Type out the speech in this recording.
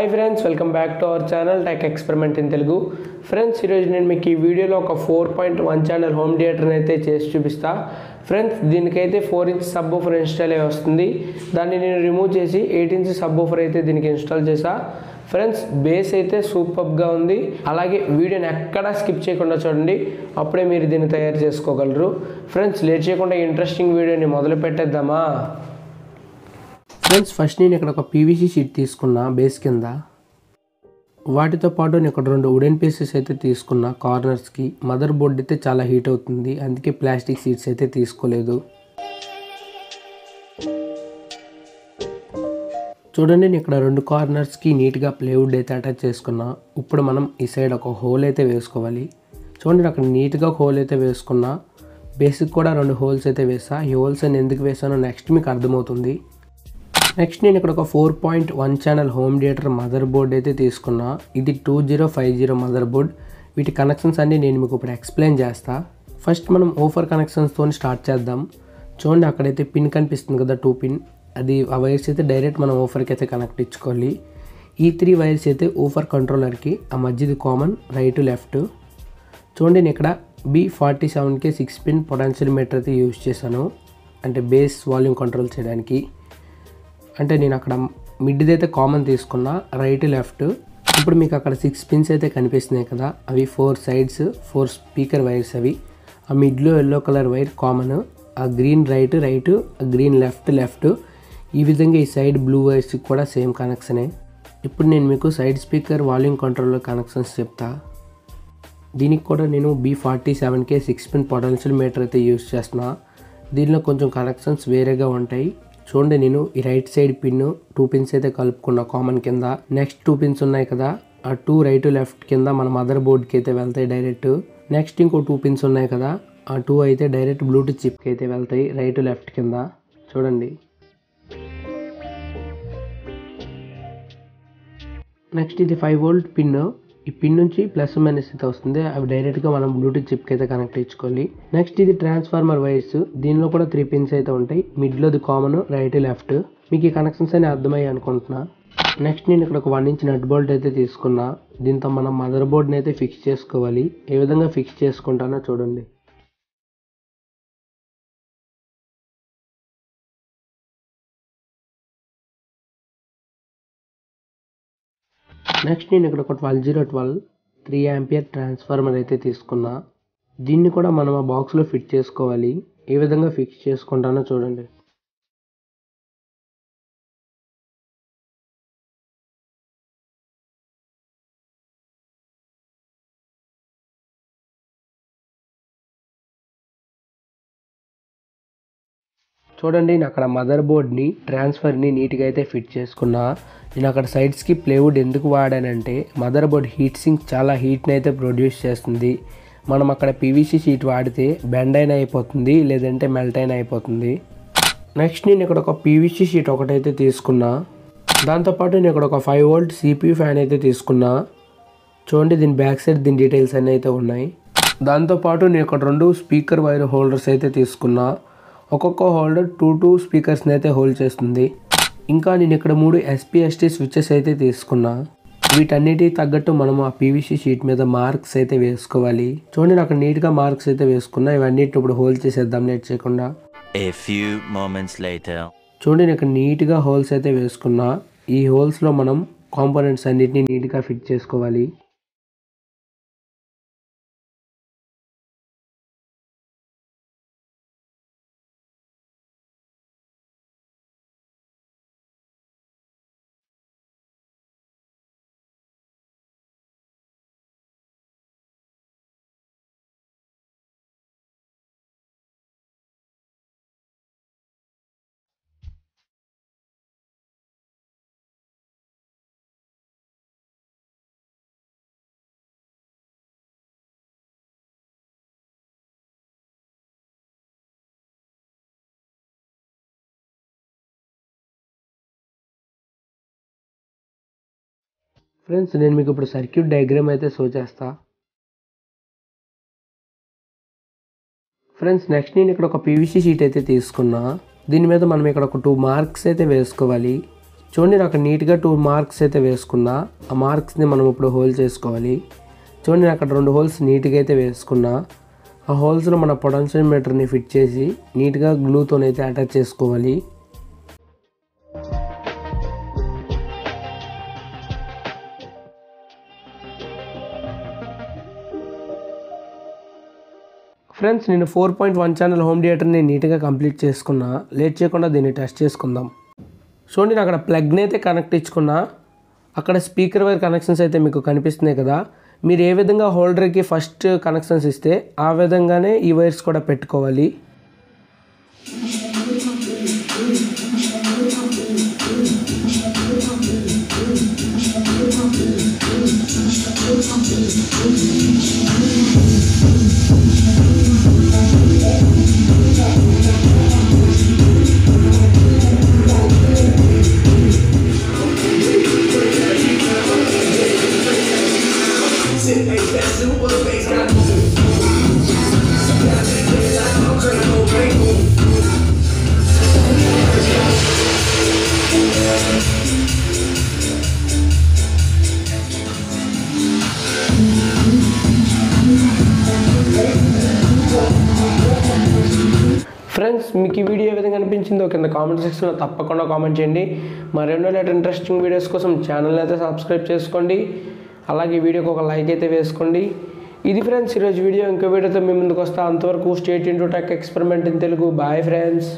Hi friends, welcome back to our channel tech Experiment in Telugu. Friends, ఈరోజు నేను మీకు ఈ వీడియోలో ఒక 4.1 ఛానల్ హోమ్ థియేటర్ని అయితే చేసి చూపిస్తా. ఫ్రెండ్స్, దీనికైతే 4 ఇంచ్ సబ్ వూఫర్ ఇన్స్టాల్ అయ్యి వస్తుంది. దాన్ని నేను రిమూవ్ చేసి 8 ఇంచ్ సబ్ వూఫర్ అయితే దీనికి ఇన్స్టాల్ చేసా. ఫ్రెండ్స్, బేస్ అయితే సూపర్గా ఉంది. అలాగే వీడియోని ఎక్కడా స్కిప్ చేయకుండా చూడండి, అప్పుడే మీరు దీన్ని తయారు చేసుకోగలరు. ఫ్రెండ్స్, లేట్ చేయకుండా ఇంట్రెస్టింగ్ వీడియోని మొదలు పెట్టేద్దామా? ఫ్రెండ్స్, ఫస్ట్ నేను ఇక్కడ ఒక పీవీసీ షీట్ తీసుకున్నా బేస్ కింద. వాటితో పాటు నేను ఇక్కడ 2 వుడెన్ పీసెస్ అయితే తీసుకున్నా కార్నర్స్కి. మదర్ బోర్డ్ అయితే చాలా హీట్ అవుతుంది, అందుకే ప్లాస్టిక్ షీట్స్ అయితే తీసుకోలేదు. చూడండి, నేను ఇక్కడ 2 కార్నర్స్కి నీట్గా ప్లేవుడ్ అయితే అటాచ్ చేసుకున్నా. ఇప్పుడు మనం ఈ సైడ్ ఒక హోల్ అయితే వేసుకోవాలి. చూడండి, అక్కడ నీట్గా హోల్ అయితే వేసుకున్నా. బేసిక్ కూడా 2 హోల్స్ అయితే వేసా. ఈ హోల్స్ అని ఎందుకు వేసానో నెక్స్ట్ మీకు అర్థమవుతుంది. నెక్స్ట్ నేను ఇక్కడ ఒక 4.1 channel home theatre mother board అయితే తీసుకున్నా. ఇది 2050 మదర్ బోర్డ్. వీటి కనెక్షన్స్ అన్నీ నేను మీకు ఇప్పుడు ఎక్స్ప్లెయిన్ చేస్తా. ఫస్ట్ మనం ఓఫర్ కనెక్షన్స్తో స్టార్ట్ చేద్దాం. చూడండి, అక్కడైతే పిన్ కనిపిస్తుంది కదా, 2 పిన్. అది ఆ వైర్స్ అయితే డైరెక్ట్ మనం ఓఫర్కి అయితే కనెక్ట్ ఇచ్చుకోవాలి. ఈ 3 వైర్స్ అయితే ఓఫర్ కంట్రోలర్కి, ఆ మధ్యది కామన్, రైట్ లెఫ్ట్. చూడండి, నేను ఇక్కడ B47K 6 పిన్ పొటెన్షియల్ మీటర్ అయితే యూజ్ చేశాను, అంటే బేస్ వాల్యూమ్ కంట్రోల్ చేయడానికి. అంటే నేను అక్కడ మిడ్ది అయితే కామన్ తీసుకున్నా, రైట్ లెఫ్ట్. ఇప్పుడు మీకు అక్కడ 6 పిన్స్ అయితే కనిపిస్తున్నాయి కదా, అవి 4 సైడ్స్ 4 స్పీకర్ వైర్స్. అవి ఆ మిడ్లో ఎల్లో కలర్ వైర్ కామన్, ఆ గ్రీన్ రైట్, ఆ గ్రీన్ లెఫ్ట్. ఈ విధంగా ఈ సైడ్ బ్లూ వైర్స్కి కూడా సేమ్ కనెక్షనే. ఇప్పుడు నేను మీకు side speaker volume controller connections చెప్తా. దీనికి కూడా నేను B47K 6 పిన్ పొటెన్షియల్ మీటర్ అయితే యూజ్ చేస్తున్నా. దీనిలో కొంచెం కనెక్షన్స్ వేరేగా ఉంటాయి. చూడండి, నేను ఈ రైట్ సైడ్ పిన్ 2 పిన్స్ అయితే కలుపుకున్నా కామన్ కింద. నెక్స్ట్ 2 పిన్స్ ఉన్నాయి కదా, ఆ 2 రైట్ లెఫ్ట్ కింద మన మదర్ బోర్డ్కి అయితే వెళ్తాయి డైరెక్ట్. నెక్స్ట్ ఇంకో 2 పిన్స్ ఉన్నాయి కదా, ఆ 2 అయితే డైరెక్ట్ బ్లూటూత్ చిప్కి అయితే వెళ్తాయి రైట్ లెఫ్ట్ కింద. చూడండి, నెక్స్ట్ ఇది 5 వోల్ట్ పిన్. ఈ పిన్ నుంచి ప్లస్ మైనస్ అయితే వస్తుంది, అవి డైరెక్ట్గా మనం బ్లూటూత్ చిప్కి అయితే కనెక్ట్ ఇచ్చుకోవాలి. నెక్స్ట్ ఇది ట్రాన్స్ఫార్మర్ వైర్స్. దీనిలో కూడా 3 పిన్స్ అయితే ఉంటాయి. మిడ్లోది కామన్, రైట్ లెఫ్ట్. మీకు ఈ కనెక్షన్స్ అని అర్థమయ్యాయి అనుకుంటున్నా. నెక్స్ట్ నేను ఇక్కడ ఒక 1 ఇంచ్ నట్ బోల్ట్ అయితే తీసుకున్నా. దీంతో మనం మదర్ బోర్డ్ని అయితే ఫిక్స్ చేసుకోవాలి. ఏ విధంగా ఫిక్స్ చేసుకుంటానో చూడండి. నెక్స్ట్ నేను ఇక్కడ ఒక 12012 3 ఆంపియర్ ట్రాన్స్ఫార్మర్ అయితే తీసుకున్నా. దీన్ని కూడా మనం ఆ బాక్స్లో ఫిట్ చేసుకోవాలి. ఏ విధంగా ఫిక్స్ చేసుకుంటానో చూడండి. చూడండి, నేను అక్కడ మదర్ బోర్డ్ని, ట్రాన్స్ఫర్ని నీట్గా అయితే ఫిట్ చేసుకున్నా. నేను అక్కడ సైడ్స్కి ప్లేవుడ్ ఎందుకు వాడానంటే, మదర్ బోర్డ్ హీట్ సింక్ చాలా హీట్ని అయితే ప్రొడ్యూస్ చేస్తుంది. మనం అక్కడ పీవీసీ షీట్ వాడితే బెండ్ అయినా అయిపోతుంది, లేదంటే మెల్ట్ అయినా అయిపోతుంది. నెక్స్ట్ నేను ఇక్కడ ఒక పీవీసీ షీట్ ఒకటైతే తీసుకున్నా. దాంతోపాటు నేను ఇక్కడ ఒక 5 వోల్ట్ CPU ఫ్యాన్ అయితే తీసుకున్నా. చూడండి, దీని బ్యాక్ సైడ్ దీని డీటెయిల్స్ అన్నీ అయితే ఉన్నాయి. దాంతోపాటు నేను ఇక్కడ 2 స్పీకర్ వైర్ హోల్డర్స్ అయితే తీసుకున్నా. ఒక్కొక్క హోల్డర్ 2 స్పీకర్స్ని అయితే హోల్డ్ చేస్తుంది. ఇంకా నేను ఇక్కడ 3 SPST స్విచెస్ అయితే తీసుకున్నా. వీటన్నిటికి తగ్గట్టు మనము ఆ పీవీసీ షీట్ మీద మార్క్స్ అయితే వేసుకోవాలి. చూడండి, అక్కడ నీట్గా మార్క్స్ అయితే వేసుకున్నా. ఇవన్నిటిని ఇప్పుడు హోల్డ్ చేసేద్దాం లేట్ చేయకుండా. చూడండి, నేను ఇక్కడ నీట్గా హోల్స్ అయితే వేసుకున్నా. ఈ హోల్స్లో మనం కాంపోనెంట్స్ అన్నిటిని నీట్గా ఫిట్ చేసుకోవాలి. ఫ్రెండ్స్, నేను మీకు ఇప్పుడు సర్క్యూట్ డయాగ్రామ్ అయితే షో చేస్తా. ఫ్రెండ్స్, నెక్స్ట్ నేను ఇక్కడ ఒక పీవీసీ షీట్ అయితే తీసుకున్నా. దీని మీద మనం ఇక్కడ ఒక 2 మార్క్స్ అయితే వేసుకోవాలి. చూడండి నేను అక్కడ నీట్గా 2 మార్క్స్ అయితే వేసుకున్నా. ఆ మార్క్స్ని మనం ఇప్పుడు హోల్ చేసుకోవాలి. చూడండి నేను అక్కడ 2 హోల్స్ నీట్గా అయితే వేసుకున్నా. ఆ హోల్స్లో మన పొటెన్షియోమీటర్ని ఫిట్ చేసి నీట్గా గ్లూతోనైతే అటాచ్ చేసుకోవాలి. ఫ్రెండ్స్ నేను 4.1 ఛానల్ హోమ్ థియేటర్ని నీట్గా కంప్లీట్ చేసుకున్నా. లేట్ చేయకుండా దీన్ని టెస్ట్ చేసుకుందాం. చూడండి నేను అక్కడ ప్లగ్ని అయితే కనెక్ట్ ఇచ్చుకున్నా. అక్కడ స్పీకర్ వైర్ కనెక్షన్స్ అయితే మీకు కనిపిస్తున్నాయి కదా. మీరు ఏ విధంగా హోల్డర్కి ఫస్ట్ కనెక్షన్స్ ఇస్తే ఆ విధంగానే ఈ వైర్స్ కూడా పెట్టుకోవాలి. ఫ్రెండ్స్ మీకు ఈ వీడియో ఏ విధంగా అనిపించిందో కింద కామెంట్ సెక్షన్లో తప్పకుండా కామెంట్ చేయండి. మరెన్నో ఇంట్రెస్టింగ్ వీడియోస్ కోసం ఛానల్ అయితే సబ్స్క్రైబ్ చేసుకోండి. అలాగే ఈ వీడియోకి ఒక లైక్ అయితే వేసుకోండి. ఇది ఫ్రెండ్స్ ఈరోజు వీడియో. ఇంకో వీడియోతో మీ ముందుకు వస్తా. అంతవరకు stay tuned to Tech Experiment in Telugu. Bye friends.